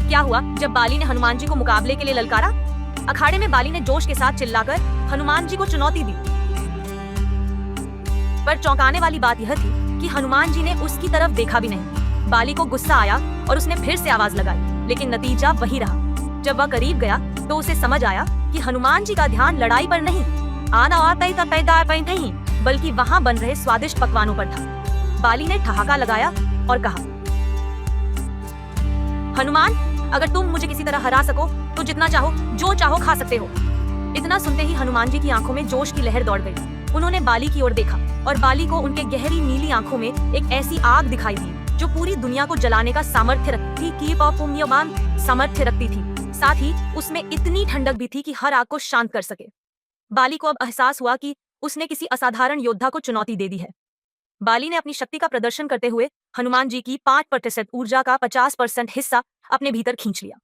क्या हुआ जब बाली ने हनुमान जी को मुकाबले के लिए ललकारा? अखाड़े में बाली ने जोश के साथ चिल्लाकर हनुमान जी को चुनौती दी। पर चौंकाने वाली बात यह थी कि हनुमान जी ने उसकी तरफ देखा भी नहीं। बाली को गुस्सा आया और उसने फिर से आवाज लगाई, लेकिन नतीजा वही रहा। जब वह करीब गया तो उसे समझ आया कि हनुमान जी का ध्यान लड़ाई पर नहीं, नहीं, बल्कि वहाँ बन रहे स्वादिष्ट पकवानों पर था। बाली ने ठहाका लगाया और कहा, हनुमान, अगर तुम मुझे किसी तरह हरा सको तो जितना चाहो, जो चाहो खा सकते हो। इतना सुनते ही हनुमान जी की आंखों में जोश की लहर दौड़ गई। उन्होंने बाली की ओर देखा और बाली को उनके गहरी नीली आंखों में एक ऐसी आग दिखाई दी जो पूरी दुनिया को जलाने का सामर्थ्य रखती थी। साथ ही उसमें इतनी ठंडक भी थी कि हर आग को शांत कर सके। बाली को अब एहसास हुआ कि उसने किसी असाधारण योद्धा को चुनौती दे दी है। बाली ने अपनी शक्ति का प्रदर्शन करते हुए हनुमान जी की 5% ऊर्जा का 50% हिस्सा अपने भीतर खींच लिया।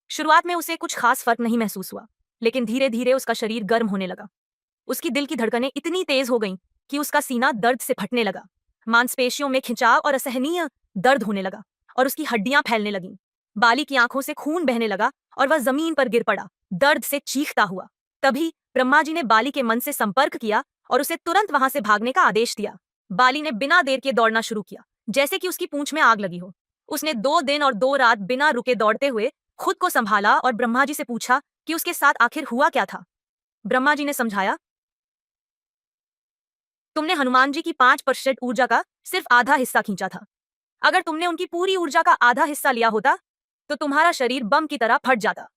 शुरुआत में उसे कुछ खास फर्क नहीं महसूस हुआ, लेकिन धीरे धीरे उसका शरीर गर्म होने लगा। उसकी दिल की धड़कनें इतनी तेज हो गईं कि उसका सीना दर्द से फटने लगा। मांसपेशियों में खिंचाव और असहनीय दर्द होने लगा और उसकी हड्डियां फैलने लगीं। बाली की आंखों से खून बहने लगा और वह जमीन पर गिर पड़ा, दर्द से चीखता हुआ। तभी ब्रह्मा जी ने बाली के मन से संपर्क किया और उसे तुरंत वहां से भागने का आदेश दिया। बाली ने बिना देर के दौड़ना शुरू किया, जैसे कि उसकी पूंछ में आग लगी हो। उसने 2 दिन और 2 रात बिना रुके दौड़ते हुए खुद को संभाला और ब्रह्मा जी से पूछा कि उसके साथ आखिर हुआ क्या था। ब्रह्मा जी ने समझाया, तुमने हनुमान जी की 5% ऊर्जा का सिर्फ आधा हिस्सा खींचा था। अगर तुमने उनकी पूरी ऊर्जा का आधा हिस्सा लिया होता तो तुम्हारा शरीर बम की तरह फट जाता।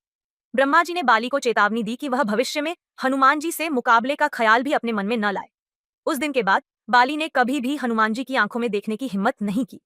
ब्रह्मा जी ने बाली को चेतावनी दी कि वह भविष्य में हनुमान जी से मुकाबले का ख्याल भी अपने मन में न लाए। उस दिन के बाद बाली ने कभी भी हनुमान जी की आंखों में देखने की हिम्मत नहीं की।